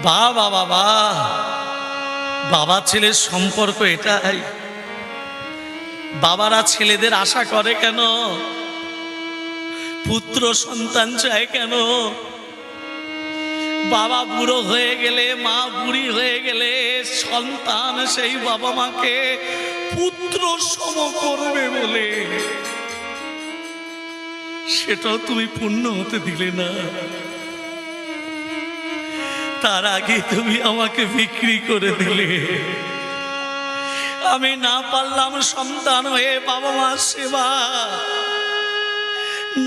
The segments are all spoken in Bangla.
বাবা বাবা, বাবা ছেলের সম্পর্ক এটাই। বাবারা ছেলেদের আশা করে কেন? পুত্র সন্তান চায় কেন? বাবা বুড়ো হয়ে গেলে, মা বুড়ি হয়ে গেলে সন্তান সেই বাবা মাকে পুত্র সম করবে বলে, সেটাও তুমি পূর্ণ হতে দিলে না। তার আগে তুমি আমাকে বিক্রি করে দিলে। আমি না পারলাম সন্তান হয়ে বাবা মার সেবা,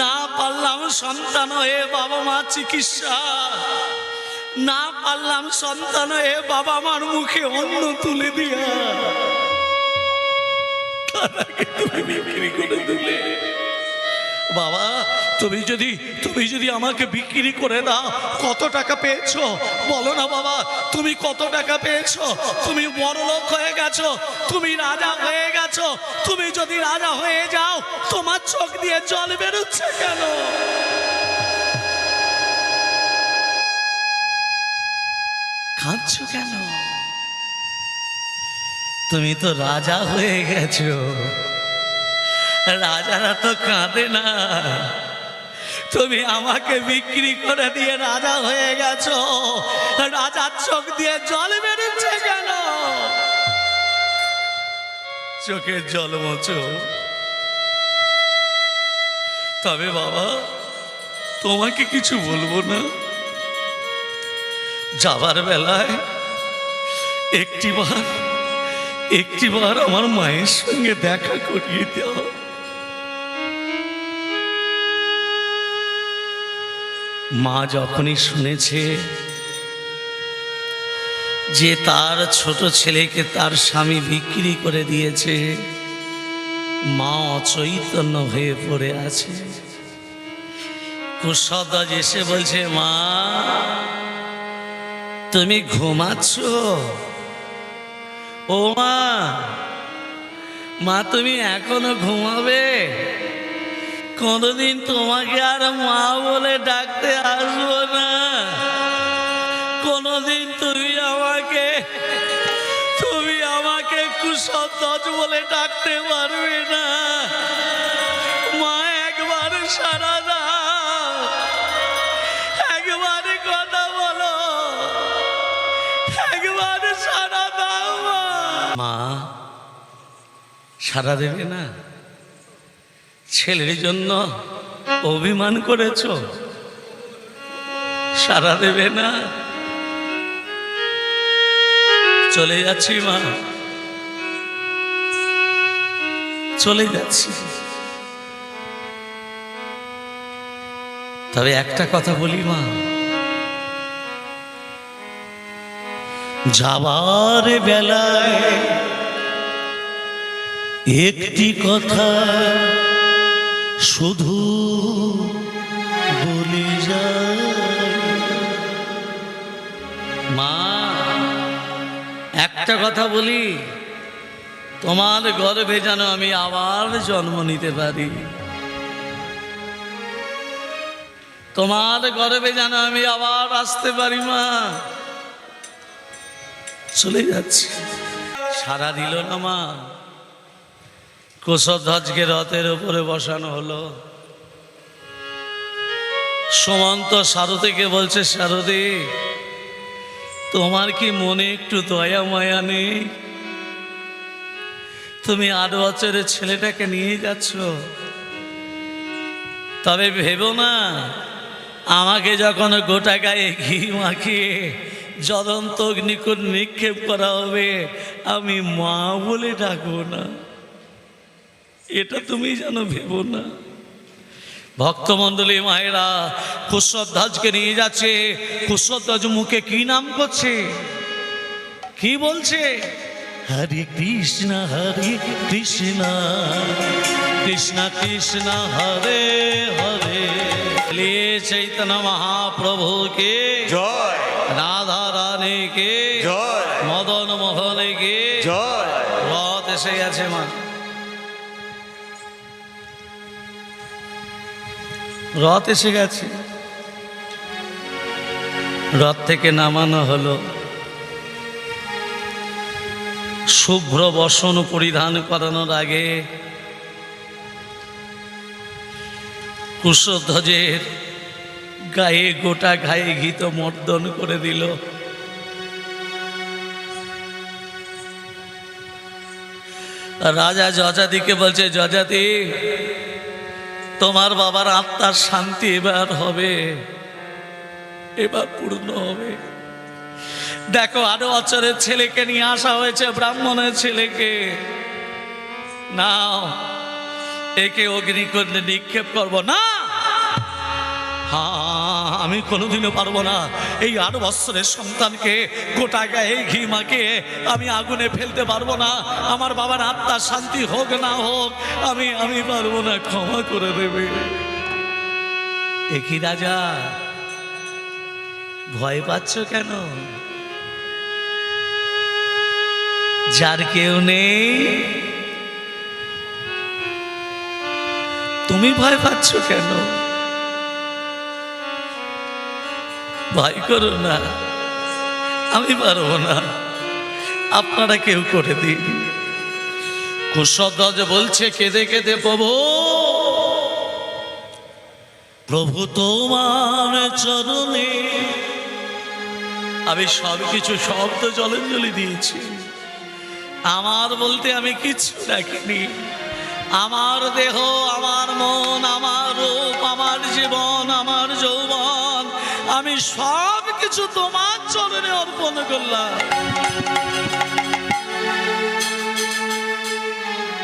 না পারলাম সন্তান হয়ে বাবা মার চিকিৎসা, না পারলাম সন্তান হয়ে বাবা মার মুখে অন্ন তুলে দিয়া, তার আগে তুমি বিক্রি করে দিলে। বাবা, তুমি যদি আমাকে বিক্রি করে দাও, কত টাকা পেয়েছো বলো না বাবা? তুমি কত টাকা পেয়েছো? তুমি বড়লোক হয়ে গেছো, তুমি রাজা হয়ে গেছো। তুমি যদি রাজা হয়ে যাও, তোমার চোখ দিয়ে জল বেরোচ্ছে কেন? কাঁদছো কেন? তুমি তো রাজা হয়ে গেছো। রাজারা তো কাঁদে না। তুমি আমাকে বিক্রি করে দিয়ে রাজা হয়ে গেছো, রাজার চোখ দিয়ে জল বেরোচ্ছে কেন? চোখের জল মোছো। তবে বাবা, তোমাকে কিছু বলবো না। যাবার বেলায় একটিবার আমার মায়ের সঙ্গে দেখা করিয়ে দাও। মা যখনই শুনেছে যে তার ছোট ছেলেকে তার স্বামী বিক্রি করে দিয়েছে, মা অচৈতন্য হয়ে পড়ে আছে। কুশধ্বজ এসে বলছে, মা তুমি ঘুমাচ্ছ? ও মা, মা তুমি এখনো ঘুমাবে? কোনদিন তোমাকে আর মা বলে ডাকতে আসবো না। কোনদিন তুমি আমাকে কুশধ্বজ বলে ডাকতে পারবে না। মা একবার সারা দাও, একবার কথা বলো, একবার সারা দাও। মা সারা দেবে না? ছেলের জন্য অভিমান করেছ, সারা দেবে না? চলে যাচ্ছি মা, চলে যাচ্ছি। তবে একটা কথা বলি মা, যাবার বেলায় একটি কথা শুধু বলে যায়। মা একটা কথা বলি, তোমার গর্ভে যেন আমি আবার জন্ম নিতে পারি। তোমার গর্ভে যেন আমি আবার আসতে পারি। মা চলে যাচ্ছি। সারা দিল না মা। কুশধ্বজকে রথের উপরে বসানো হলো। সুমন্ত সারথীকে বলছে, সারথী তোমার কি মনে একটু দয়া মায়া নেই? তুমি 8 বছরের ছেলেটাকে নিয়ে যাচ্ছ, তবে ভেবো না আমাকে যখন গোটা গায়ে ঘি মাখিয়ে জ্বলন্ত অগ্নিকুণ্ড নিক্ষেপ করা হবে, আমি মা বলে ডাকবো না। এটা তুমি যেন ভেবো না। ভক্তমণ্ডলী মায়েরা কুশধ্বজকে নিয়ে যাচ্ছে। কুশধ্বজ মুখে কি নাম করছে, কি বলছে? হরে কৃষ্ণ কৃষ্ণ কৃষ্ণ হরে হরে। চৈতন্য মহাপ্রভু কে জয়, রাধা রানী কে জয়, মদন মোহন কে জয়। রথ এসে গেছে মা। রথ এসে গেছে। রথ থেকে নামানো হলো। শুভ্র বসন পরিধান করানোর আগে কুশধ্বজের গায়ে গোটা গায়ে ঘিত মর্দন করে দিল। রাজা যজাতিকে বলছে, যজাতি তোমার বাবার আত্মার শান্তি এবার হবে, এবার পূর্ণ হবে। দেখো 8 বছরের ছেলেকে নিয়ে আসা হয়েছে, ব্রাহ্মণের ছেলেকে। নাও, একে অগ্নিকুণ্ডে নিক্ষেপ করব না। হ্যাঁ, আমি কোনোদিনও পারবো না। এই 8 বছরের সন্তানকে গোটা গায়ে ঘি মাখিয়ে আমি আগুনে ফেলতে পারবো না। আমার বাবার আত্মা শান্তি হোক না হোক, আমি পারবো না, ক্ষমা করে দেবে। একই রাজা, ভয় পাচ্ছ কেন? যার কেউ নেই তুমি ভয় পাচ্ছ কেন? ভয় করো না, আমি পারবো না, আপনারা কেউ করে দিন। কুশধ্বজ বলছে কেঁদে কেঁদে, প্রভু প্রভু তোমার চরণে আমি সব কিছু শব্দ জলাঞ্জলি দিয়েছি। আমার বলতে আমি কিছু রাখিনি। আমার দেহ, আমার মন, আমার রূপ, আমার জীবন, আমার যৌবন, আমি সব কিছু তোমার চরণে অর্পণ করলাম।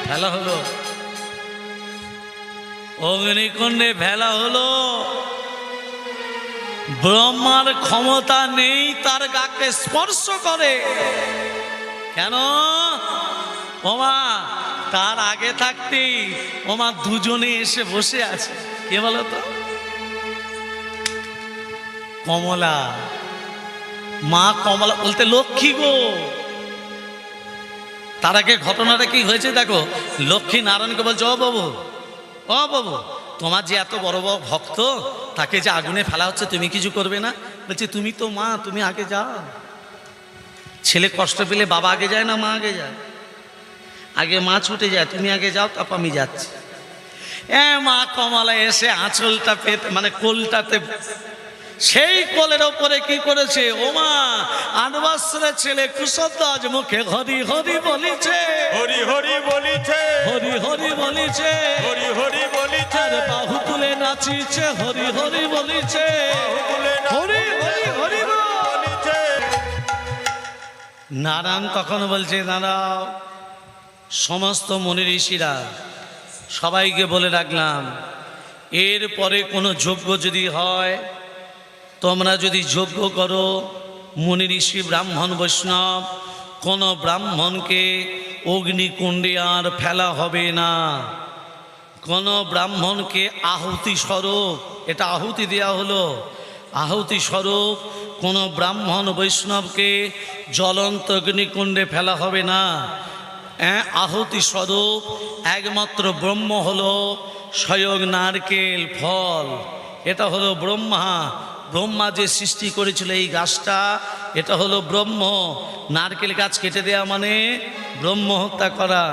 ফেলা হলো, অগ্নিকুণ্ডে ফেলা হলো। ব্রহ্মার ক্ষমতা নেই তার গাকে স্পর্শ করে। কেন? ওমা তার আগে থাকতেই ওমা দুজনে এসে বসে আছে। কে বলো তো? কমলা, মা কমলা বলতে লক্ষ্মী গো। তার আগে ঘটনাটা কি হয়েছে দেখো। লক্ষ্মী নারায়ণকে বলছে, ও বাবু, ও বাবু, তোমার যে এত বড় বড় ভক্ত, তাকে যে আগুনে ফেলা হচ্ছে, তুমি কিছু করবে না? বলছে, তুমি তো মা, তুমি আগে যাও। ছেলে কষ্ট পেলে বাবা আগে যায় না মা আগে যায়? আগে মা ছুটে যায়, তুমি আগে যাও, তারপর আমি যাচ্ছি। মা কমলা এসে আঁচলটা পেতে, মানে কোলটাতে, সেই কোলের ওপরে কি করেছে, ও মা 8 বছরের ছেলে কুশধ্বজ মুখে হরি হরি বলিছে, হরি হরি বলিছে, হরি হরি বলিছে, হরি হরি বলিছে, আর বাহু তুলে নাচিছে, হরি হরি বলিছে, হরি হরি হরি বলিছে। নারায়ণ তখন বলছে, দাঁড়াও, সমস্ত মুনি ঋষিরা সবাইকে বলে রাখলাম, এরপরে কোনো যজ্ঞ যদি হয়, তোমরা যদি যজ্ঞ করো, মুনি ঋষি ব্রাহ্মণ বৈষ্ণব কোনো ব্রাহ্মণকে অগ্নিকুণ্ডে আর ফেলা হবে না। কোনো ব্রাহ্মণকে আহুতি স্বরূপ, এটা আহুতি দেওয়া হলো, আহুতি স্বরূপ কোনো ব্রাহ্মণ বৈষ্ণবকে জ্বলন্ত অগ্নিকুণ্ডে ফেলা হবে না। আহুতি স্বরূপ একমাত্র ব্রহ্ম হলো স্বয়ং নারকেল ফল। এটা হলো ব্রহ্মা। ব্রহ্মা যে সৃষ্টি করেছিল এই গাছটা, এটা হলো ব্রহ্ম। নারকেল গাছ কেটে দেওয়া মানে ব্রহ্ম হত্যা করা।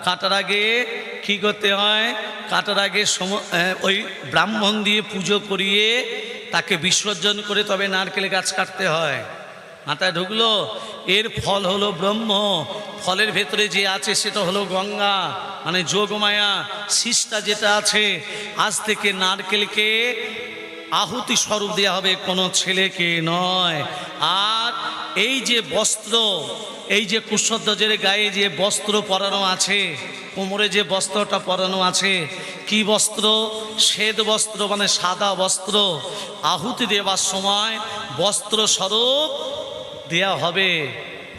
কাটার আগে কী করতে হয়? কাটার আগে ওই ব্রাহ্মণ দিয়ে পুজো করিয়ে তাকে বিসর্জন করে তবে নারকেল গাছ কাটতে হয়। মাথায় ঢুকলো? এর ফল হলো ব্রহ্ম। ফলের ভেতরে যে আছে সেটা হলো গঙ্গা, মানে যোগমায়া। শীষটা যেটা আছে, আজ থেকে নারকেলকে আহুতি স্বরূপ দেওয়া হবে, কোনো ছেলেকে নয়। আর এই যে বস্ত্র, এই যে কুশধ্বজের গায়ে যে বস্ত্র পরানো আছে, কোমরে যে বস্ত্রটা পরানো আছে, কি বস্ত্র? শ্বেত বস্ত্র, মানে সাদা বস্ত্র। আহুতি দেওয়ার সময় বস্ত্র স্বরূপ দেয়া হবে,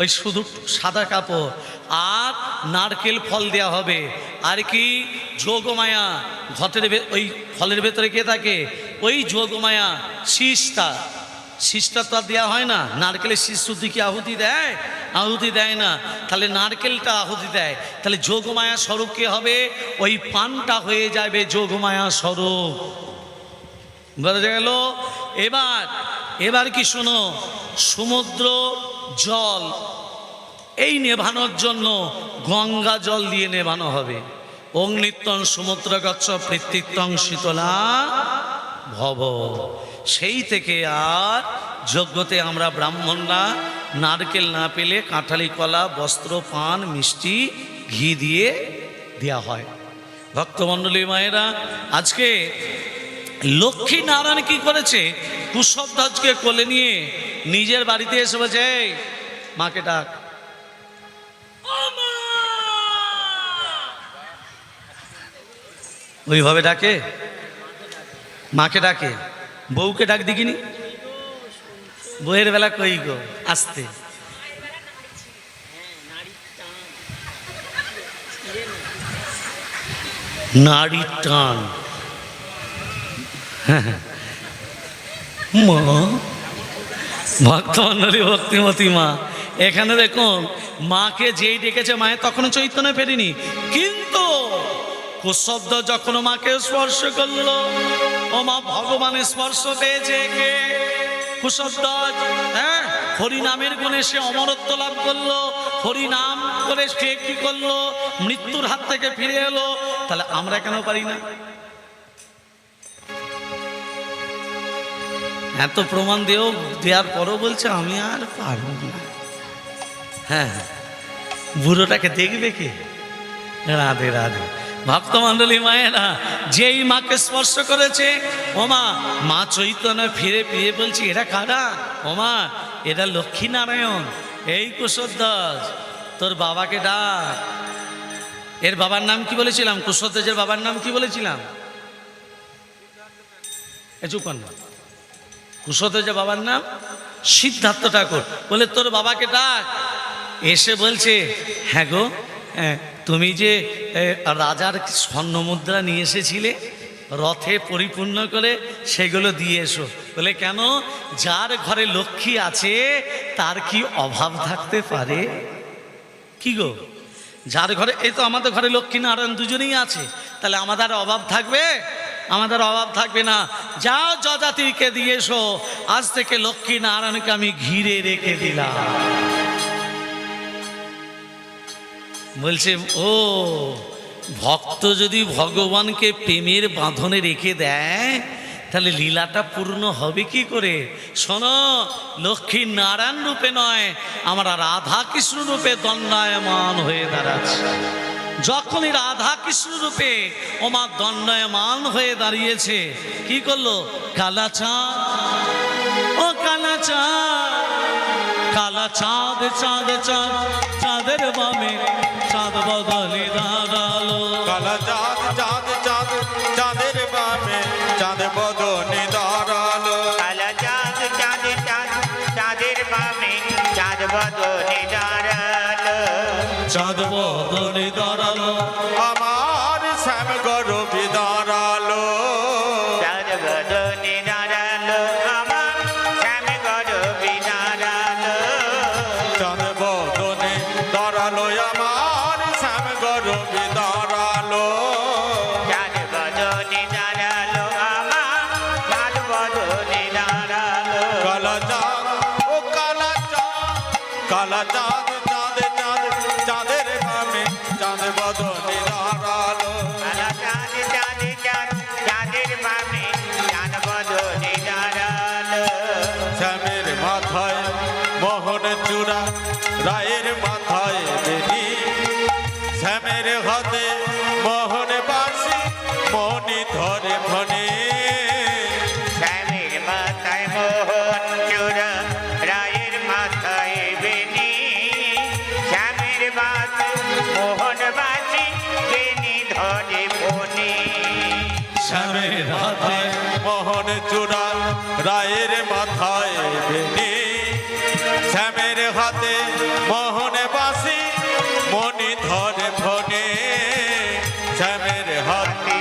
ওই শুধু সাদা কাপড়, আর নারকেল ফল দেয়া হবে। আর কি? যোগমায়া। ঘটের ওই ফলের ভেতরে কে থাকে? ওই যোগমায়া। শীষটা, শীষটা তো আর দেওয়া হয় না। নারকেলের শীষ শুদ্ধি কি আহুতি দেয়? আহুতি দেয় না। তাহলে নারকেলটা আহুতি দেয়। তাহলে যোগমায়া স্বরূপ কে হবে? ওই পানটা হয়ে যাবে যোগমায়া স্বরূপ। বোঝা গেল? এবার এবার কি শোনো, সমুদ্র জল এই নেভানোর জন্য গঙ্গা জল দিয়ে নেভানো হবে। অগ্নিত্যং সমুদ্র গচ্ছ পৃথিত্যং শীতলা ভব। সেই থেকে আর যজ্ঞতে আমরা ব্রাহ্মণরা নারকেল না পেলে কাঁঠালি কলা, বস্ত্র, পান, মিষ্টি, ঘি দিয়ে দেওয়া হয়। ভক্তমণ্ডলী মায়েরা, আজকে লক্ষ্মী নারায়ণ কি করেছে, কুশধ্বজকে কোলে নিয়ে নিজের বাড়িতে এসে বলছে, এই মাকে ডাক। ওইভাবে ডাকে, মাকে ডাকে, বউকে ডাক দিকিনি, বউয়ের বেলা কই গো, আসতে নাড়ির টান। মা, ভক্তমণ্ডলী, ভক্তিমতী মা, এখানে দেখুন মাকে যেই ডেকেছে, মায়ের তখনও চৈতন্য ফেরেনি, কিন্তু কুশব্দ যখন মাকে স্পর্শ করলো, ও মা ভগবানের স্পর্শ পেয়েছে কে? কুশব্দ। হ্যাঁ, হরিনামের গুণে সে অমরত্ব লাভ করলো, হরিনাম করে সে কি করলো, মৃত্যুর হাত থেকে ফিরে এলো। তাহলে আমরা কেন পারি না? এত প্রমাণ দেওয়ার পরও বলছে আমি আর পারব না। হ্যাঁ, বুড়োটাকে দেখবে কে? রাধে রাধে। ভক্তমণ্ডলী মায়েরা, যেই মাকে স্পর্শ করেছে, ও মা, মা চৈতন্য ফিরে ফিরে বলছি, এরা কারা? ও মা, এরা লক্ষ্মী নারায়ণ। এই কুশধ্বজ, তোর বাবাকে ডাক। এর বাবার নাম কি বলেছিলাম? কুশধ্বজের বাবার নাম কি বলেছিলাম? চুপ কর না। কুশধ্বজের বাবার নাম সিদ্ধার্থ ঠাকুর। বলে তোর বাবাকে ডাক। এসে বলছে, হ্যাঁ গো, তুমি যে রাজার স্বর্ণ মুদ্রা নিয়ে এসেছিলে রথে পরিপূর্ণ করে, সেগুলো দিয়ে এসো। বলে কেন? যার ঘরে লক্ষ্মী আছে তার কি অভাব থাকতে পারে? কি গো, যার ঘরে, এই তো আমাদের ঘরে লক্ষ্মী নারায়ণ দুজনেই আছে, তাহলে আমাদের অভাব থাকবে? আমাদের অভাব থাকবে না। যাও যজাতিকে দিয়ে এসো, আজ থেকে লক্ষ্মী নারায়ণকে আমি ঘিরে রেখে দিলাম। বলছে, ও ভক্ত যদি ভগবানকে প্রেমের বাঁধনে রেখে দেয়, তাহলে লীলাটা পূর্ণ হবে কি করে? শোনো, লক্ষ্মী নারায়ণ রূপে নয়, আমরা রাধা কৃষ্ণ রূপে দণ্ডায়মান হয়ে দাঁড়াচ্ছি। যখনই রাধা কৃষ্ণ রূপে ওমা দণ্ডায়মান হয়ে দাঁড়িয়েছে, কি করলো? কালা চাঁদ, ও কালা চাঁদ, কালা চাঁদ, চাঁদ চাঁদ, চাঁদের বামে চাঁদ বদলে দাঁড়ালো। কালা চাঁদ, চাঁদ চাঁদ, চাঁদের বামে চাঁদ বদনে দাঁড়ালো। কালা চাঁদ, চাঁদ চাঁদ, চাঁদের বামে চাঁদ বদনে দাঁড়ালো। চাঁদ বদলে দাঁড়ালো, আমার শ্যাম গরবে দাঁড়ালো। চাঁদ বদনে দাঁড়ালো, আমার শ্যাম গরবে দাঁড়ালো। চাঁদ বদনে দাঁড়ালো, আমার শ্যাম গরবে দাঁড়ালো। চাঁদ বদনে দাঁড়ালো, আমার চাঁদ বদনে দাঁড়ালো। কালা চাঁদ, ও কালা চাঁদ, কালা চাঁদ, চাঁদ চাঁদ, চাঁদের বামে চাঁদ বদনে দাঁড়ালো। কালা চাঁদ, চাঁদ চাঁদ, চাঁদের বামে চাঁদ বদনে দাঁড়ালো। শ্যামের মাথায় মোহন চূড়া, রায়ের মাথায় বেনি, শ্যামের হাতে মোহন বাসি, মনি ধরে ফনে। শ্যামের মাথায় মোহন চূড়া, রায়ের মাথায় বেনি, শ্যামের মাথায় মোহন বাসি, বেনি ধরে ফণি। শ্যামের হাতে মোহন চূড়া, রায়ের মাথায় বেনি, শ্যামের হাতে মোহন বাসি, মনি ধরে ফনে। শ্যামের হাতে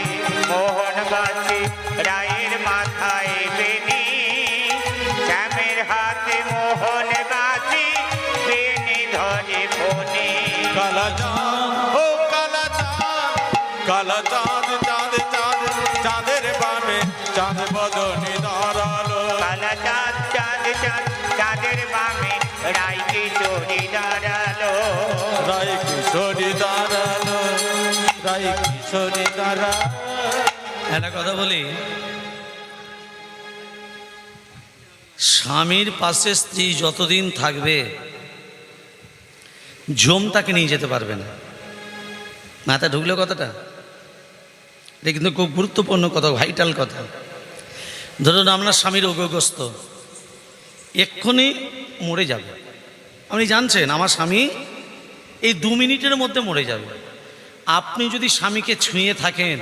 মোহন বাসি, রায়ের মাথায় বেনি, শ্যামের হাতে মোহন বাসি, বেনি ধরে ফণি। কালা চাঁদ, ও কালা চাঁদ, কালা চাঁদ, চাঁদ চাঁদ, চাঁদের বামে চাঁদ বদনে দাঁড়ালো। কালা চাঁদ, চাঁদ কিশোরী দ্বারা। একটা কথা বলি, স্বামীর পাশে স্ত্রী যতদিন থাকবে জম তাকে নিয়ে যেতে পারবে না। মাথায় ঢুকলো কথাটা? এটা কিন্তু খুব গুরুত্বপূর্ণ কথা, ভাইটাল কথা। ধরুন আপনার স্বামীর রোগগ্রস্ত, এক্ষুনি মরে যাবে, আপনি জানছেন আমার স্বামী এই 2 মিনিটের মধ্যে মরে যাবে। আপনি যদি স্বামীকে ছুঁয়ে থাকেন,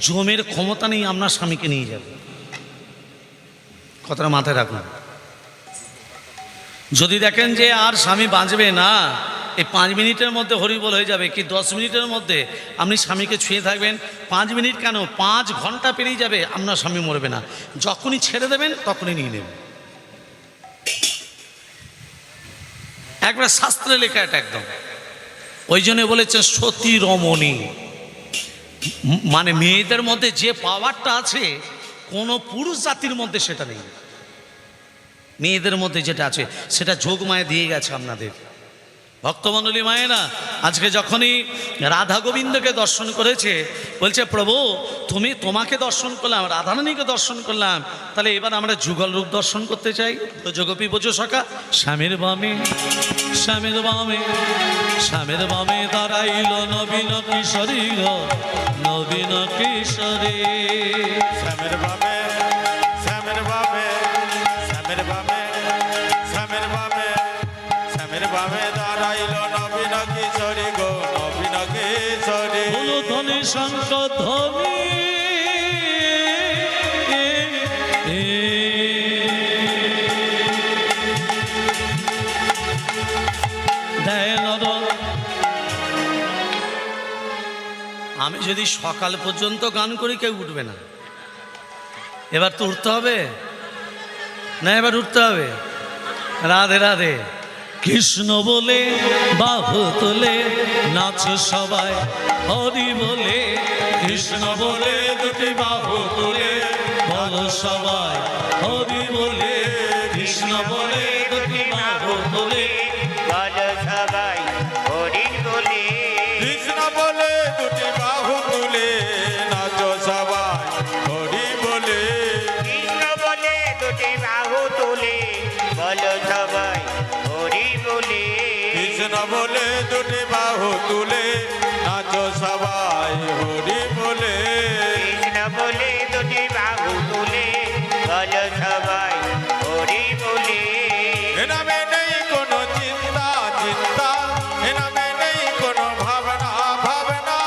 জমের ক্ষমতা নেই আপনার স্বামীকে নিয়ে যাবে। কথাটা মাথায় রাখুন। যদি দেখেন যে আর স্বামী বাঁচবে না, এই 5 মিনিটের মধ্যে হরিবোল হয়ে যাবে, কি 10 মিনিটের মধ্যে আপনি স্বামীকে ছুঁয়ে থাকবেন, 5 মিনিট কেন 5 ঘন্টা পেরিয়ে যাবে, আপনার স্বামী মরবে না। যখনই ছেড়ে দেবেন তখনই নিয়ে নেবেন। একবার শাস্ত্রে লেখা এটা একদম। ওই জন্য বলেছে সতী রমণী, মানে মেয়েদের মধ্যে যে পাওয়ারটা আছে কোনো পুরুষ জাতির মধ্যে সেটা নেই। মেয়েদের মধ্যে যেটা আছে সেটা যোগমায়া দিয়ে গেছে আপনাদের ভক্তমণ্ডলী মায়েরা। আজকে যখনই রাধা গোবিন্দকে দর্শন করেছে, বলছে প্রভু তোমাকে দর্শন করলাম, রাধারানীকে দর্শন করলাম, তাহলে এবার আমরা যুগল রূপ দর্শন করতে চাই। তো যোগপী বোঝো সখা, স্বামীর বামে স্বামীর বামে স্বামীর বামে দাঁড়াইল নবীন কিশোরী গো, নবীন কিশোরী। শ্যামের বামে শ্যামের বামে শ্যামের বামে শ্যামের বামে শ্যামের বামে দাঁড়াইল নবীন কিশোরী গো, নবীন কিশোরী। হলো ধনে শঙ্খ ধ্বনি, আমি যদি সকাল পর্যন্ত গান করি কেউ উঠবে না। এবার তো উঠতে হবে না, এবার উঠতে হবে। রাধে রাধে। কৃষ্ণ বলে বাহু তোলে নাচ সবাই হরি বলে, কৃষ্ণ বলে দুটি বাহু তোলে বলো সবাই হরি বলে, কৃষ্ণ বলে দুটি বাহু তোলে বলো সবাই হরি বলে। কৃষ্ণ বলে দুটি বাহু তুলে নাচো সবাই হরি বলে। কৃষ্ণ বলে দুটি বাহু তুলে বলো সবাই হরি বলে। কৃষ্ণ বলে দুটি বাহু তুলে নাচো সবাই হরি বলে। কৃষ্ণ বলে দুটি বাহু তুলে বলো সবাই হরি বলে। এ নামে নেই কোনো চিন্তা চিন্তা, এ নামে নেই কোনো ভাবনা ভাবনা।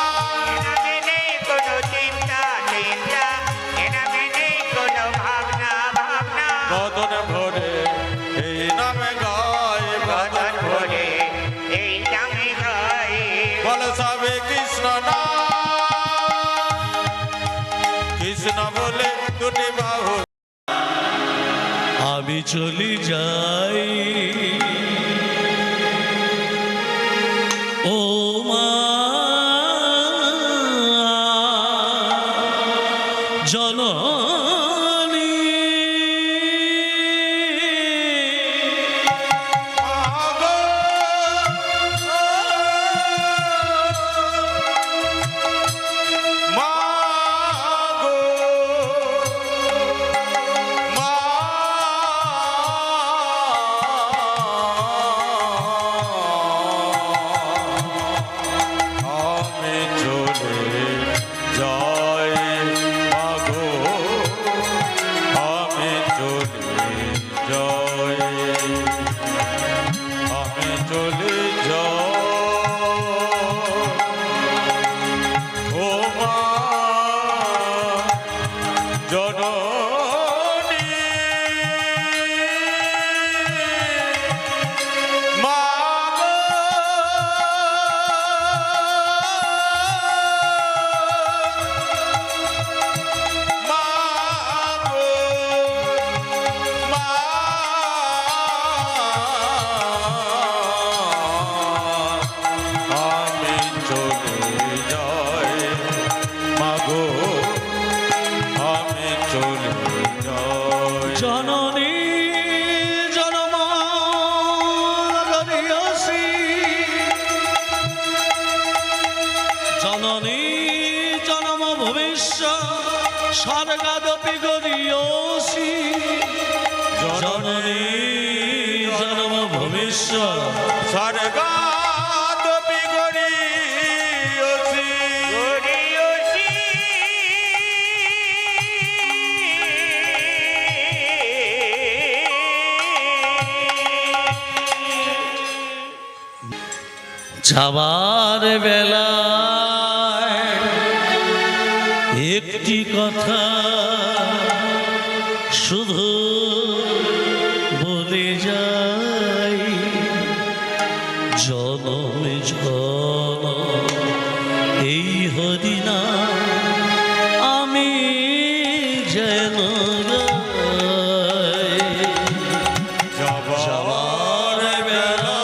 এনামে নেই কোনো চিন্তা চিন্তা, এনামে নেই কোনো ভাবনা ভাবনা। বদন ভরে এই নামে গায় বদন ভরে এই নামে গায়, বল সবে কৃষ্ণ নাম। কৃষ্ণ বলে দুটি বাহু। আমি চলি যাই ও মা জননী, মাগো, মাগো, মা ভবিষ্যৎ স্বর্গাদপি গরীয়সি জননী জন্ম ভবিষ্যৎ স্বর্গাদপি গরীয়সি গরীয়সি যাবার বেলায় একটি কথা শুধু বলে যাই, জনমে জন এই হরিনা আমি যেন গাই। যাবার বেলা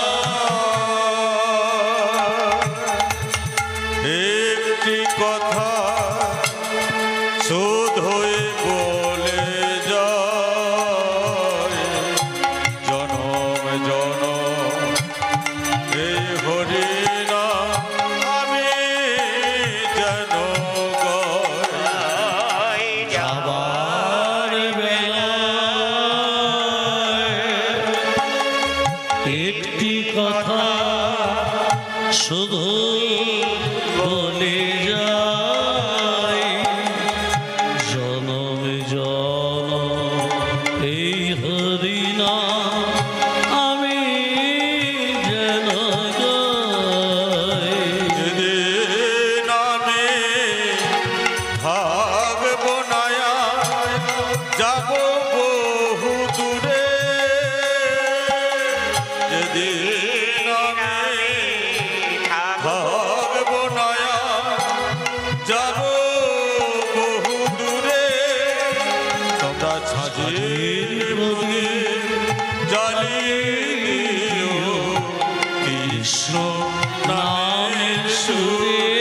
একটি কথা শুধুই বলে যায়, জনম জনম এই হরিনা আমি যেন গাই। যাবার বেলায় একটি কথা শুধু বলে যাই, জনম জনম এই হরিনা আমি যেন গাই। যেদিন আমি থাকব না যাব বহু দূরে, যেদিন আমি থাকব না যাব বহু দূরে, তোমরা ছাজির প্রদীপ জ্বালিয়ে দিও কৃষ্ণ নামের সুরে।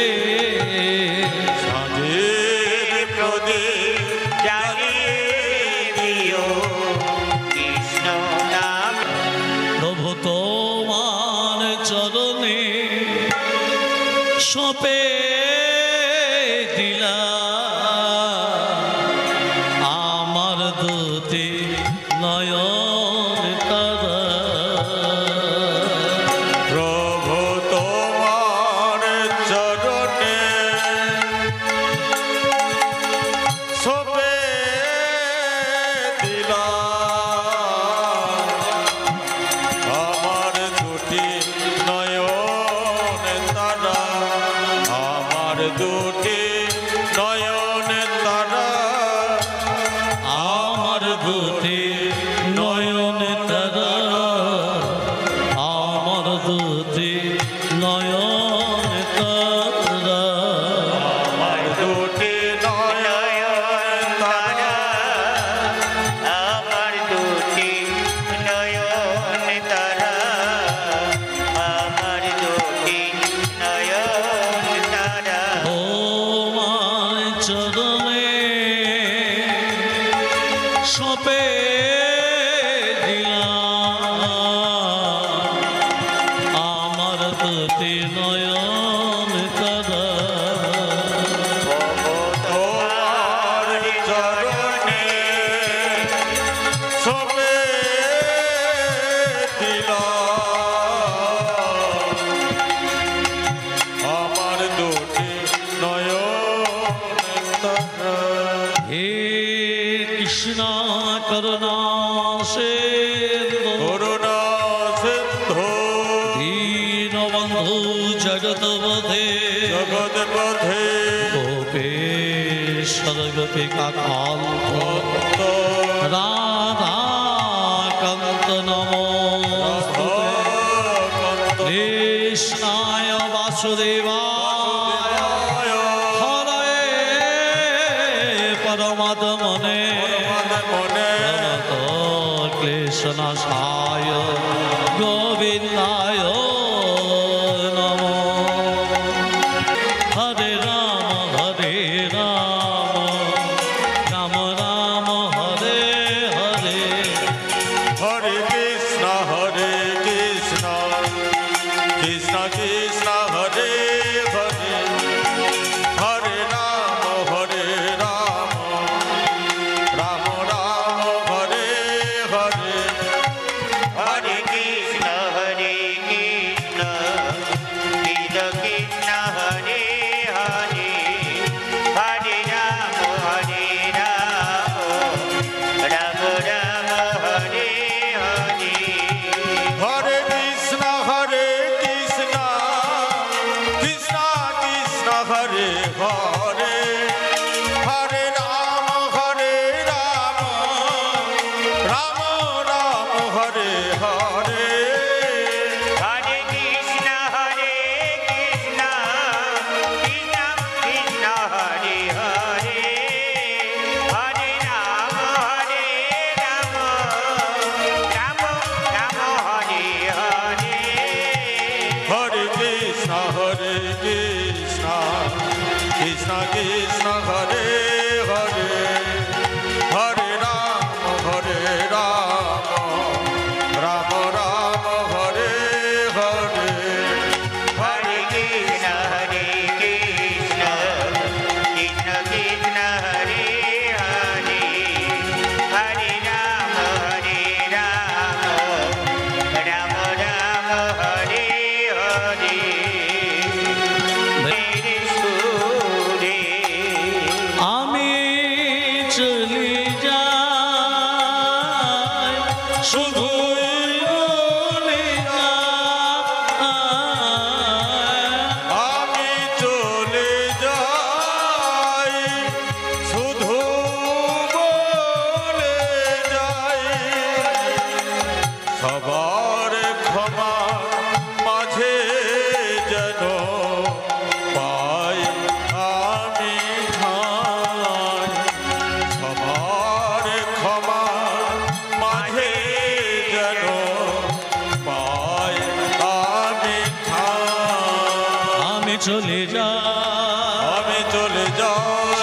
ছাজির প্রদীপ জ্বালিয়ে দিও কৃষ্ণ নাম। প্রভু তোমার চরণে সপে দিলা আমার দুটি নয়ন তারা। প্রভু তোমার চরণে সপে দিলাম আমার দুটি নয়ন তারা, আমার দুটি নয়ন তারা, আমার দুটি নয়ন তারা, আমার দুটি নয়ন তারা। আমার দুটি নয়ন তারা, আমার দুটি নয়ন তারা, আমার দুটি নয়ন তারা। তোমার চরণে সপে দিলাম আমার দুটি নয়ন তারা। তোমার চরণে সবে দিলাম আমার দুটি নয়ন তারা। হে কৃষ্ণ করুণা সিন্ধু করুণা সিন্ধু দীনবন্ধু জগৎপথে জগৎ পথে গোপেশ্বর গোপিকা কান্ত ভক্ত রাধা কান্ত নমস্তুতে। কান্ত কৃষ্ণায় বাসুদেবায় হরে পরমাত্মনে মনে ক্লেশনাশায় গোবিন্দায় নমো। হরে রাম রাম রাম হরে হরে, হরে কৃষ্ণ কৃষ্ণ কৃষ্ণ কৃষ্ণ হরে হরে, হরে রাম চলে যাই শুধুই বলে যাই। আমি চলে যাই শুধু বলে যাই সবার ক্ষমা মাঝে যেন পাই আমি ঠাঁই সবার ক্ষমা মাঝে যেন পাই আমি ঠাঁই আমি চলে যাই আমি চলে যাই